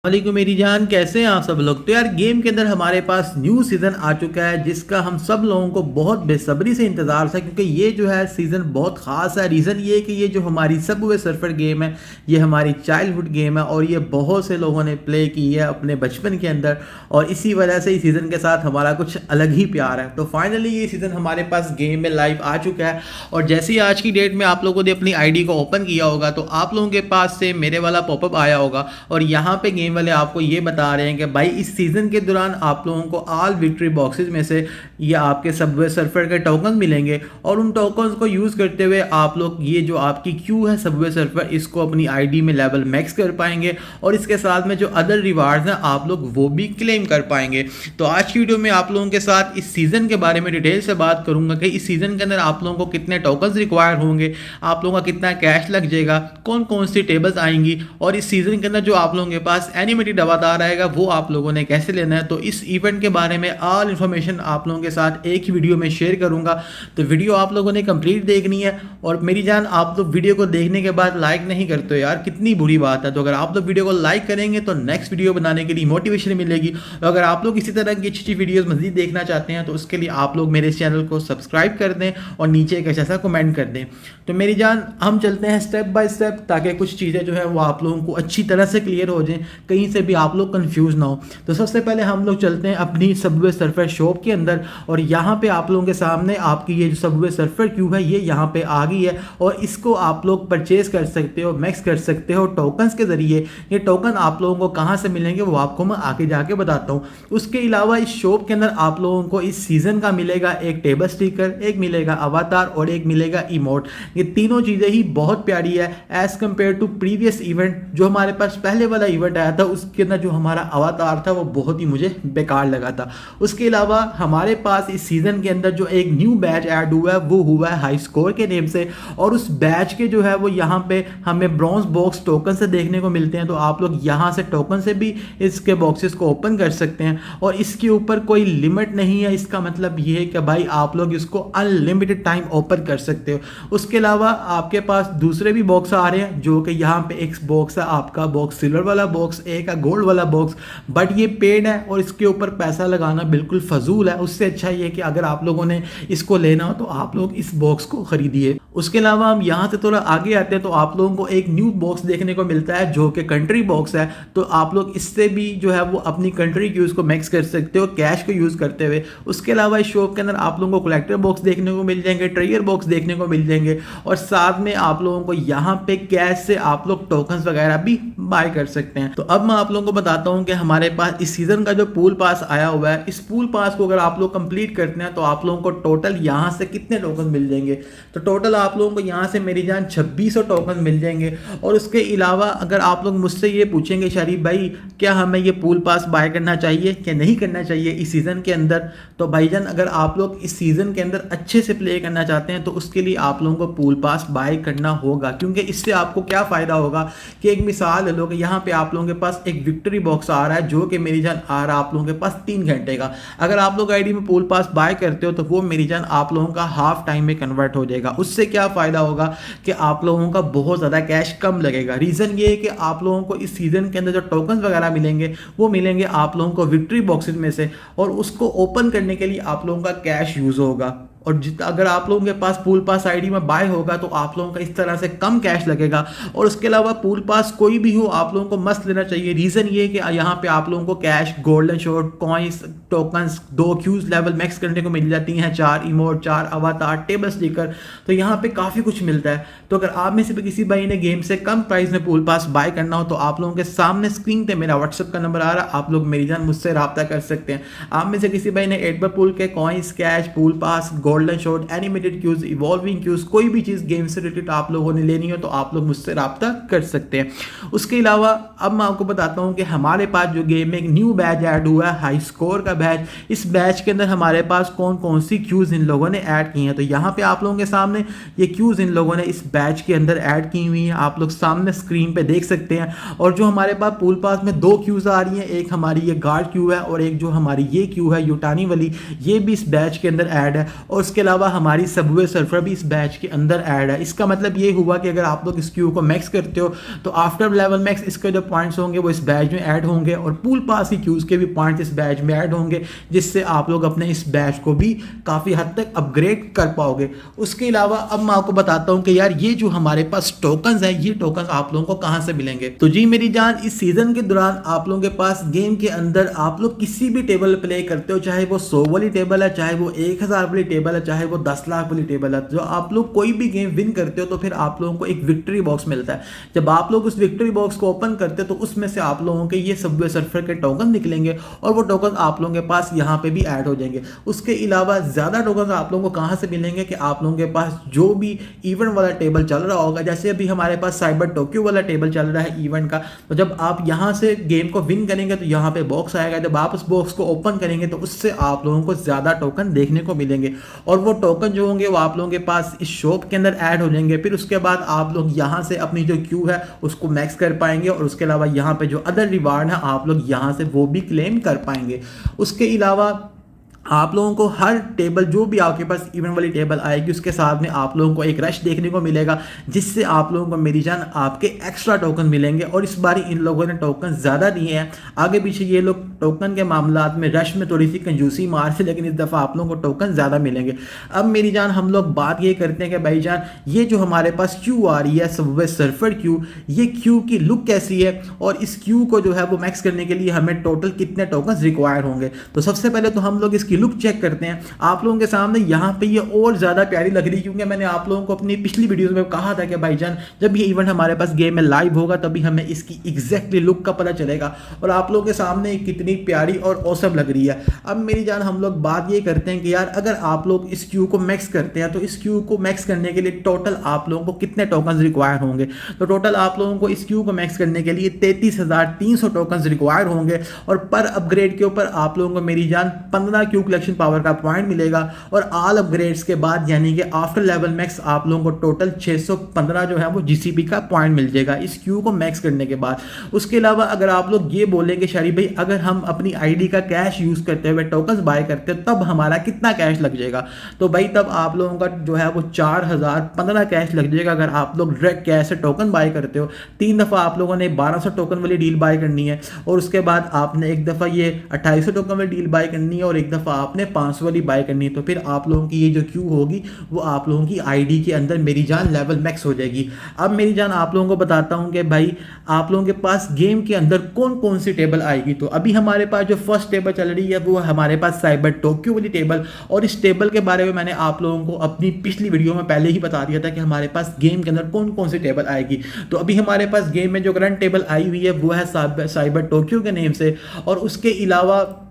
वालेकुम मेरी जान, कैसे हैं आप सब लोग। तो यार गेम के अंदर हमारे पास न्यू सीज़न आ चुका है जिसका हम सब लोगों को बहुत बेसब्री से इंतज़ार था, क्योंकि ये जो है सीज़न बहुत ख़ास है। रीज़न ये है कि ये जो हमारी सबवे सर्फर गेम है ये हमारी चाइल्डहुड गेम है और ये बहुत से लोगों ने प्ले की है अपने बचपन के अंदर, और इसी वजह से इस सीज़न के साथ हमारा कुछ अलग ही प्यार है। तो फाइनली ये सीज़न हमारे पास गेम में लाइव आ चुका है, और जैसे ही आज की डेट में आप लोगों ने अपनी आईडी को ओपन किया होगा तो आप लोगों के पास से मेरे वाला पॉपअप आया होगा, और यहाँ पे गेम वाले आपको ये बता रहे हैं कि भाई इस सीज़न के दौरान आप लोगों को ऑल विक्ट्री बॉक्सेस में से ये आपके सबवे सर्फर के टोकन मिलेंगे, और उन टोकन्स को यूज़ करते हुए आप लोग ये जो आपकी क्यू है सबवे सर्फर इसको अपनी आईडी में लेवल मैक्स कर पाएंगे, और इसके साथ में जो अदर रिवार्ड्स हैं आप लोग वो भी क्लेम कर पाएंगे। तो आज की वीडियो में आप लोगों के साथ इस सीज़न के बारे में डिटेल से बात करूंगा कि इस सीज़न के अंदर आप लोगों को कितने टोकन्स रिक्वायर होंगे, आप लोगों का कितना कैश लग जाएगा, कौन कौन सी टेबल्स आएंगी, और इस सीज़न के अंदर जो आप लोगों के पास एनिमेटेड अवतार आएगा वो आप लोगों ने कैसे लेना है। तो इस इवेंट के बारे में ऑल इन्फॉर्मेशन आप लोगों के साथ एक ही वीडियो में शेयर करूंगा। तो वीडियो आप लोगों ने कंप्लीट देखनी है, और मेरी जान आप लोग वीडियो को देखने के बाद लाइक नहीं करते हो यार, कितनी बुरी बात है। तो अगर आप लोग वीडियो को लाइक करेंगे तो नेक्स्ट वीडियो बनाने के लिए मोटिवेशन मिलेगी। तो अगर आप लोग इसी तरह की अच्छी वीडियोस मज़ीद देखना चाहते हैं तो उसके लिए आप लोग मेरे चैनल को सब्सक्राइब कर दें और नीचे एक अच्छा सा कमेंट कर दें। तो मेरी जान हम चलते हैं स्टेप बाय स्टेप, ताकि कुछ चीज़ें जो है वो आप लोगों को अच्छी तरह से क्लियर हो जाएं, कहीं से भी आप लोग कंफ्यूज ना हो। तो सबसे पहले हम लोग चलते हैं अपनी सबवे सर्फर शॉप के अंदर, और यहाँ पे आप लोगों के सामने आपकी ये जो सबवे सर्फर क्यूब है ये यहाँ पे आ गई है, और इसको आप लोग परचेज कर सकते हो, मैक्स कर सकते हो टोकन्स के जरिए। ये टोकन आप लोगों को कहाँ से मिलेंगे वो आपको मैं आगे जाके बताता हूँ। उसके अलावा इस शॉप के अंदर आप लोगों को इस सीजन का मिलेगा एक टेबल स्टिकर, एक मिलेगा अवतार और एक मिलेगा इमोट। ये तीनों चीज़ें ही बहुत प्यारी है as compare to previous event. जो हमारे पास पहले वाला इवेंट आया था उसके अंदर जो हमारा अवतार था वो बहुत ही मुझे बेकार लगा था। उसके अलावा हमारे पास इस सीजन के अंदर जो एक न्यू बैच ऐड हुआ है वो हुआ है हाई स्कोर के नेम से, और उस बैच के जो है वो यहाँ पे हमें ब्रॉन्ज बॉक्स टोकन से देखने को मिलते हैं। तो आप लोग यहाँ से टोकन से भी इसके बॉक्सेस को ओपन कर सकते हैं, और इसके ऊपर कोई लिमिट नहीं है। इसका मतलब ये है कि भाई आप लोग इसको अनलिमिटेड टाइम ओपन कर सकते हो। उसके अलावा आपके पास दूसरे भी बॉक्स आ रहे हैं, जो कि यहाँ पे एक बॉक्स है आपका बॉक्स सिल्वर वाला बॉक्स, एक है गोल्ड वाला बॉक्स, बट ये पेड है और इसके ऊपर पैसा लगाना बिल्कुल फजूल है। उससे अच्छा ये है कि अगर आप लोगों ने इसको लेना हो तो आप लोग इस बॉक्स को खरीदिए। उसके अलावा हम यहाँ से थोड़ा आगे आते हैं तो आप लोगों को एक न्यू बॉक्स देखने को मिलता है जो कि कंट्री बॉक्स है। तो आप लोग इससे भी जो है वो अपनी कंट्री की उसको मैक्स कर सकते हो कैश को यूज़ करते हुए। उसके अलावा इस शॉप के अंदर आप लोगों को कलेक्टर बॉक्स देखने को मिल जाएंगे, ट्रेयर बॉक्स देखने को मिल जाएंगे, और साथ में आप लोगों को यहाँ पे कैश से आप लोग टोकन्स वगैरह भी बाय कर सकते हैं। तो अब मैं आप लोगों को बताता हूँ कि हमारे पास इस सीजन का जो पूल पास आया हुआ है, इस पूल पास को अगर आप लोग कंप्लीट करते हैं तो आप लोगों को टोटल यहाँ से कितने टोकन मिल जाएंगे। तो टोटल आप लोगों को यहाँ से मेरी जान 2600 टोकन मिल जाएंगे। और उसके अलावा अगर आप लोग मुझसे ये पूछेंगे शरीफ भाई क्या हमें ये पूल पास बाय करना चाहिए क्या नहीं करना चाहिए इस सीज़न के अंदर, तो भाईजान अगर आप लोग इस सीज़न के अंदर अच्छे से प्ले करना चाहते हैं तो उसके लिए आप लोगों को पूल पास बाय करना होगा। क्योंकि इससे आपको क्या फ़ायदा होगा कि एक मिसाल ले लो कि यहाँ पे आप लोगों के पास एक विक्ट्री बॉक्स आ रहा है जो कि मेरी जान आ रहा है आप लोगों के पास 3 घंटे का। अगर आप लोग आईडी में पूल पास बाय करते हो तो वो मेरी जान आप लोगों का हाफ टाइम में कन्वर्ट हो जाएगा। उससे क्या फ़ायदा होगा कि आप लोगों का बहुत ज़्यादा कैश कम लगेगा। रीज़न ये है कि आप लोगों को इस सीज़न के अंदर जो टोकन्स वगैरह मिलेंगे वो मिलेंगे आप लोगों को विक्ट्री बॉक्सेस में से, और उसको ओपन करने के लिए आप लोगों का कैश यूज़ होगा। और अगर आप लोगों के पास पूल पास आईडी में बाय होगा तो आप लोगों का इस तरह से कम कैश लगेगा। और उसके अलावा पूल पास कोई भी हो आप लोगों को मस्त लेना चाहिए। रीज़न ये है कि यहाँ पे आप लोगों को cash, golden shot, coins, tokens, 2 cues level max करने को मिल जाती हैं, 4 इमोट, 4 अवतार, टेबल स्टिकर। तो यहाँ पे काफ़ी कुछ मिलता है। तो अगर आप में से भी किसी भाई ने गेम से कम प्राइस में पूल पास बाय करना हो तो आप लोगों के सामने स्क्रीन पे मेरा व्हाट्सएप का नंबर आ रहा है, आप लोग मेरी जान मुझसे रब्ता कर सकते हैं। आप में से किसी भाई ने 8 बार पूल के coins, cash, pool pass, golden shot, animated cues, evolving cues, कोई भी चीज़ गेम से रिलेटेड आप लोगों ने लेनी हो तो आप लोग मुझसे रब्ता कर सकते हैं। उसके अलावा अब मैं आपको बताता हूँ कि हमारे पास जो गेम में एक न्यू बैच ऐड हुआ है हाई स्कोर का बैच। इस बैच के अंदर हमारे पास कौन कौन सी क्यूज इन लोगों ने ऐड की हैं। तो यहाँ पे आप लोगों के सामने ये क्यूज इन लोगों ने इस बैच के अंदर ऐड की हुई हैं, आप लोग सामने स्क्रीन पे देख सकते हैं। और जो हमारे पास पूल पास में 2 क्यूज आ रही हैं, एक हमारी ये गार्ड क्यू है और एक जो हमारी ये क्यू है यूटानी वाली, ये भी इस बैच के अंदर ऐड है। और उसके अलावा हमारी सबवे सर्फर भी इस बैच के अंदर ऐड है। इसका मतलब ये हुआ कि अगर आप लोग इस क्यू को मैक्स करते हो तो आफ्टर लेवल मैक्स इसके जो पॉइंट्स होंगे वो इस बैच में ऐड होंगे और पूल पास की क्यूज़ के भी पॉइंट्स इस बैच में ऐड होंगे, जिससे आप लोग अपने इस बैच को भी काफ़ी हद तक अपग्रेड कर पाओगे। उसके अलावा अब मैं आपको बताता हूँ कि यार ये जो हमारे पास टोकन्स हैं, ये टोकन आप लोगों को कहाँ से मिलेंगे। तो जी मेरी जान, इस सीजन के दौरान आप लोगों के पास गेम के अंदर आप लोग किसी भी टेबल प्ले करते हो, चाहे वो 100 वाली टेबल है, चाहे वो 1000 वाली टेबल है, चाहे वो 10 लाख वाली टेबल है, जो आप लोग कोई भी गेम विन करते हो तो फिर आप लोगों को एक विक्ट्री बॉक्स मिलता है। जब आप लोग उस विक्ट्री बॉक्स को ओपन करते हो तो उसमें से आप लोगों के ये सबवे सर्फर के टोकन निकलेंगे और वो टोकन आप लोगों के पास यहाँ पे भी ऐड हो जाएंगे। उसके अलावा ज़्यादा टोकन आप लोगों को कहाँ से मिलेंगे कि आप लोगों के पास जो भी इवेंट वाला टेबल चल रहा होगा, जैसे अभी हमारे पास साइबर टोक्यो वाला टेबल चल रहा है इवेंट का, तो जब आप यहाँ से गेम को विन करेंगे तो यहाँ पे बॉक्स आएगा। जब आप उस बॉक्स को ओपन करेंगे तो उससे आप लोगों को ज़्यादा टोकन देखने को मिलेंगे और वो टोकन जो होंगे वो आप लोगों के पास इस शॉप के अंदर ऐड हो जाएंगे। फिर उसके बाद आप लोग यहाँ से अपनी जो क्यू है उसको मैक्स कर पाएंगे और उसके अलावा यहाँ पे जो अदर रिवार्ड है आप लोग यहाँ से वो भी क्लेम कर पाएंगे। उसके अलावा आप लोगों को हर टेबल जो भी आपके पास इवेंट वाली टेबल आएगी उसके साथ में आप लोगों को एक रश देखने को मिलेगा, जिससे आप लोगों को मेरी जान आपके एक्स्ट्रा टोकन मिलेंगे। और इस बार इन लोगों ने टोकन ज़्यादा दिए हैं, आगे पीछे ये लोग टोकन के मामलात में रश में थोड़ी सी कंजूसी मार से, लेकिन इस दफ़ा आप लोगों को टोकन ज़्यादा मिलेंगे। अब मेरी जान हम लोग बात ये करते हैं कि भाई जान ये जो हमारे पास क्यू आ रही है सबवे सर्फर क्यू, ये क्यू की लुक कैसी है और इस क्यू को जो है वो मैक्स करने के लिए हमें टोटल कितने टोकन रिक्वायर होंगे। तो सबसे पहले तो हम लोग इसकी लुक चेक करते हैं। आप लोगों के सामने यहाँ पे ये और ज़्यादा प्यारी लग रही है, क्योंकि मैंने आप लोगों को अपनी पिछली वीडियोस में कहा था कि भाईजान जब ये इवेंट हमारे पास गेम में लाइव होगा तभी हमें इसकी एग्जैक्टली लुक का पता चलेगा। और आप लोगों के सामने कितनी प्यारी और औसम लग रही है। अब मेरी जान हम लोग बात ये करते हैं कि यार अगर आप लोग इस क्यू को मैक्स करते हैं तो इस क्यू को मैक्स करने के लिए टोटल आप लोगों को कितने टोकन रिक्वायर होंगे। तो टोटल आप लोगों को इस क्यू को मैक्स करने के लिए 33,300 टोकन रिक्वायर होंगे और पर अपग्रेड के ऊपर आप लोगों को मेरी जान 15 क्यू कलेक्शन पावर का पॉइंट मिलेगा। और ऑल अपग्रेड्स के बाद यानी कि आफ्टर लेवल मैक्स आप लोगों को टोटल 615 जो है वो जीसीपी का पॉइंट मिल जाएगा इस क्यू को मैक्स करने के बाद। उसके अलावा अगर आप लोग ये बोलेंगे शरीफ भाई अगर हम अपनी आईडी का कैश यूज करते हुए टोकन बाय करते हैं तब हमारा कितना कैश लग जाएगा, तो भाई तब आप लोगों का जो है वो 4015 कैश लग जाएगा अगर आप लोग डायरेक्ट कैश से टोकन बाय करते हो। 3 दफ़ा आप लोगों ने 1200 टोकन वाली डील बाय करनी है और उसके बाद आपने एक दफ़ा ये 2800 टोकन वाली डील बाय करनी है और एक दफ़ा आपने 500 वाली बाय करनी है। तो फिर आप लोगों की ये जो क्यू होगी वो आप लोगों की आईडी के अंदर मेरी जान लेवल मैक्स हो जाएगी। अब मेरी जान आप लोगों को बताता हूं कि भाई आप लोगों के पास गेम के अंदर कौन कौन सी टेबल आएगी। तो अभी हमारे पास जो फर्स्ट टेबल चल रही है वो हमारे पास साइबर टोक्यो वाली टेबल, और इस टेबल के बारे में मैंने आप लोगों को अपनी पिछली वीडियो में पहले ही बता दिया था कि हमारे पास गेम के अंदर कौन कौन सी टेबल आएगी। तो अभी हमारे पास गेम में जो करंट टेबल आई हुई है वो है साइबर टोक्यो के नेम से। और उसके अलावा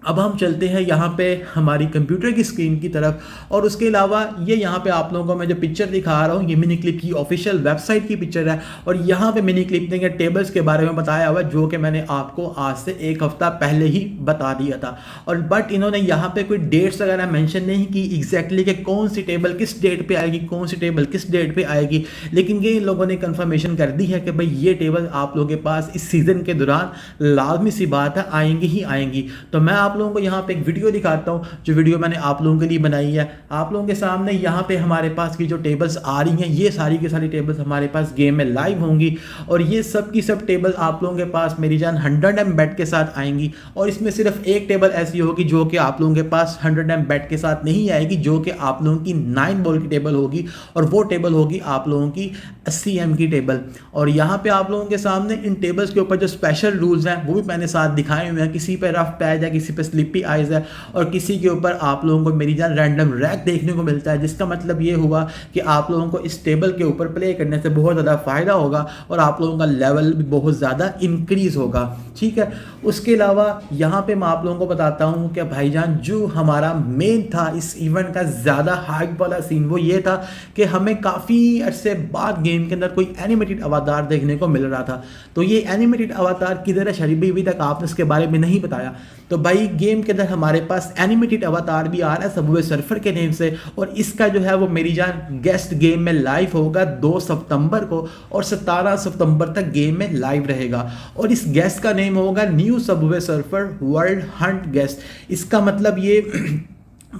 अब हम चलते हैं यहाँ पे हमारी कंप्यूटर की स्क्रीन की तरफ। और उसके अलावा ये यहाँ पे आप लोगों को मैं जो पिक्चर दिखा रहा हूँ ये मिनी क्लिप की ऑफिशियल वेबसाइट की पिक्चर है। और यहाँ पे मिनी क्लिप ने टेबल्स के बारे में बताया हुआ जो कि मैंने आपको आज से 1 हफ्ता पहले ही बता दिया था। और बट इन्होंने यहाँ पे कोई डेट्स वगैरह मेंशन नहीं की एग्जैक्टली कि कौन सी टेबल किस डेट पे आएगी, कौन सी टेबल किस डेट पे आएगी, लेकिन ये लोगों ने कंफर्मेशन कर दी है कि भाई ये टेबल आप लोगों के पास इस सीज़न के दौरान लाजमी सी बात है आएंगी ही आएंगी। तो मैं आप लोगों को यहाँ पे एक वीडियो दिखाता हूँ जो वीडियो मैंने आप लोगों के लिए बनाई है। आप लोगों के सामने यहाँ पे हमारे पास की जो टेबल्स आ रही हैं ये सारी की सारी टेबल्स हमारे पास गेम में लाइव होंगी और ये सब की सब टेबल आप लोगों के पास मेरी जान 100 एम बेट के साथ आएंगी। और इसमें सिर्फ एक टेबल ऐसी होगी जो कि आप लोगों के पास 100 एम बेट के साथ नहीं आएगी, जो कि आप लोगों की 9 बॉल की टेबल होगी और वो टेबल होगी आप लोगों की 80 एम की टेबल। और यहाँ पे आप लोगों के सामने इन टेबल्स के ऊपर जो स्पेशल रूल्स हैं वो भी मैंने साथ दिखाए हुए हैं। किसी पे रफ पैच है, किसी पे स्लिपी आइज है और किसी के ऊपर आप लोगों को मेरी जान रैंडम रैक देखने को मिलता है, जिसका मतलब ये हुआ कि आप लोगों को इस टेबल के ऊपर प्ले करने से बहुत ज़्यादा फ़ायदा होगा और आप लोगों का लेवल भी बहुत ज़्यादा इंक्रीज़ होगा। ठीक है, उसके अलावा यहाँ पे मैं आप लोगों को बताता हूँ कि भाईजान जो हमारा मेन था इस इवेंट का ज़्यादा हाइप वाला सीन वो ये था कि हमें काफ़ी अरसे बाद गेम के अंदर कोई एनिमेटेड अवतार देखने को मिल रहा था। तो ये एनिमेटेड अवतार किधर है शरीफ अभी तक आपने इसके बारे में नहीं बताया। तो भाई गेम के अंदर हमारे पास एनिमेटेड अवतार भी आ रहा है सबवे सर्फर के नेम से और इसका जो है वो मेरी जान गेस्ट गेम में लाइव होगा 2 सितंबर को और 17 सितंबर तक गेम में लाइव रहेगा। और इस गेस्ट का नेम होगा new Subway surfer world Hunt guest. इसका मतलब ये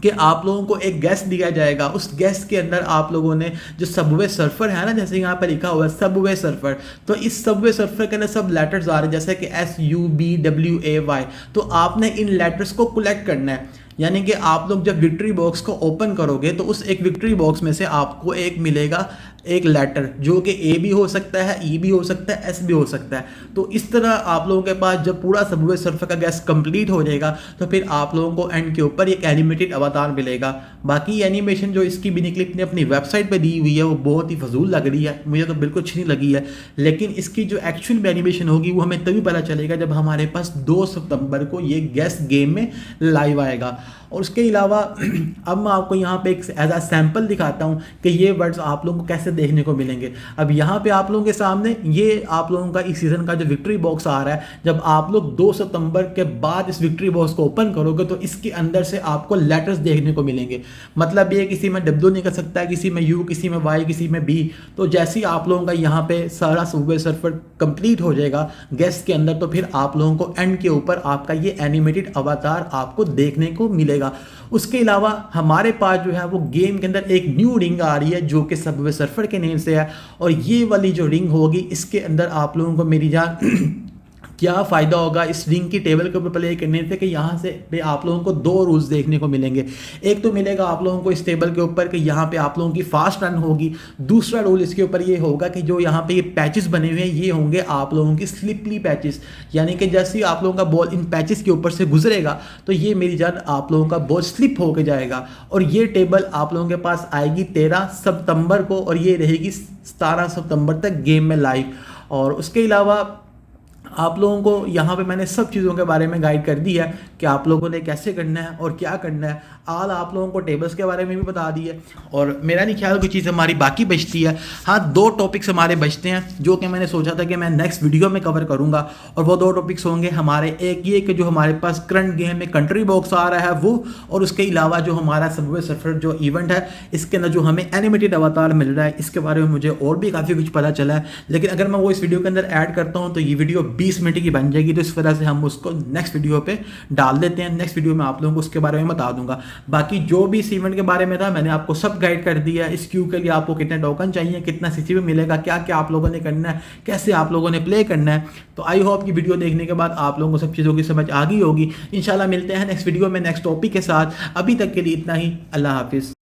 कि आप लोगों को एक गेस्ट दिया जाएगा। उस गेस्ट के अंदर आप लोगों ने जो सबवे सर्फर है ना, जैसे यहाँ पर लिखा हुआ है सबवे सर्फर, तो इस सबवे सर्फर के अंदर सब लेटर्स आ रहे हैं जैसे कि SUBWAY। तो आपने इन लेटर्स को कलेक्ट करना है, यानी कि आप लोग जब विक्ट्री बॉक्स को ओपन करोगे तो उस एक विक्ट्री बॉक्स में से आपको एक मिलेगा एक लेटर, जो कि A भी हो सकता है, E भी हो सकता है, S भी हो सकता है। तो इस तरह आप लोगों के पास जब पूरा सबवे सर्फर का गैस कंप्लीट हो जाएगा तो फिर आप लोगों को एंड के ऊपर एक एनिमेटेड अवतार मिलेगा। बाकी एनिमेशन जो इसकी बिनी क्लिप ने अपनी वेबसाइट पे दी हुई है वो बहुत ही फजूल लग रही है, मुझे तो बिल्कुल अच्छी नहीं लगी है। लेकिन इसकी जो एक्चुअल में एनिमेशन होगी वो हमें तभी पता चलेगा जब हमारे पास 2 सितंबर को ये गैस गेम में लाइव आएगा। और उसके अलावा अब मैं आपको यहाँ पे एक एज अ सैम्पल दिखाता हूँ कि ये वर्ड्स आप लोगों को कैसे देखने को मिलेंगे। अब यहाँ पे आप लोगों के सामने ये आप लोगों का इस सीज़न का जो विक्ट्री बॉक्स आ रहा है, जब आप लोग 2 सितंबर के बाद इस विक्ट्री बॉक्स को ओपन करोगे तो इसके अंदर से आपको लेटर्स देखने को मिलेंगे। मतलब ये किसी में W निकल सकता है, किसी में U, किसी में Y, किसी में B। तो जैसे ही आप लोगों का यहाँ पे सारा सबवे सर्फर कंप्लीट हो जाएगा गेस्ट के अंदर, तो फिर आप लोगों को एंड के ऊपर आपका ये एनिमेटेड अवतार आपको देखने को मिलेगा। उसके अलावा हमारे पास जो है वो गेम के अंदर एक न्यू रिंग आ रही है जो कि सबवे सर्फर के नेम से है, और ये वाली जो रिंग होगी इसके अंदर आप लोगों को मेरी जान क्या फ़ायदा होगा इस रिंग की टेबल के ऊपर प्ले करने से कि यहाँ से पे आप लोगों को 2 रूल्स देखने को मिलेंगे। एक तो मिलेगा आप लोगों को इस टेबल के ऊपर कि यहाँ पे आप लोगों की फास्ट रन होगी। दूसरा रूल इसके ऊपर ये होगा कि जो यहाँ पे ये पैचेस बने हुए हैं ये होंगे आप लोगों की स्लिपली पैचेस, यानी कि जैसे ही आप लोगों का बॉल इन पैचेस के ऊपर से गुजरेगा तो ये मेरी जान आप लोगों का बॉल स्लिप होके जाएगा। और ये टेबल आप लोगों के पास आएगी 13 सितंबर को और ये रहेगी 17 सितंबर तक गेम में लाइव। और उसके अलावा आप लोगों को यहाँ पे मैंने सब चीज़ों के बारे में गाइड कर दी है कि आप लोगों ने कैसे करना है और क्या करना है। आल आप लोगों को टेबल्स के बारे में भी बता दी है, और मेरा नहीं ख्याल कोई चीज़ हमारी बाकी बचती है। हाँ, 2 टॉपिक्स हमारे बचते हैं जो कि मैंने सोचा था कि मैं नेक्स्ट वीडियो में कवर करूँगा, और वो 2 टॉपिक्स होंगे हमारे। एक ये कि जो हमारे पास करंट गेम में कंट्री बॉक्स आ रहा है वो, और उसके अलावा जो हमारा सबवे सर्फर जो इवेंट है इसके अंदर जो हमें एनिमेटेड अवतार मिल रहा है इसके बारे में मुझे और भी काफ़ी कुछ पता चला है। लेकिन अगर मैं वो इस वीडियो के अंदर ऐड करता हूँ तो ये वीडियो 20 मिनट की बन जाएगी, तो इस वजह से हम उसको नेक्स्ट वीडियो पे डाल देते हैं। नेक्स्ट वीडियो में आप लोगों को उसके बारे में बता दूंगा। बाकी जो भी इस इवेंट के बारे में था मैंने आपको सब गाइड कर दिया है। इस क्यू के लिए आपको कितने टोकन चाहिए, कितना सीसीबी मिलेगा, क्या क्या आप लोगों ने करना है, कैसे आप लोगों ने प्ले करना है। तो आई होप की वीडियो देखने के बाद आप लोगों को सब चीज़ों की समझ आ गई होगी। इंशाल्लाह मिलते हैं नेक्स्ट वीडियो में नेक्स्ट टॉपिक के साथ। अभी तक के लिए इतना ही, अल्लाह हाफिज़।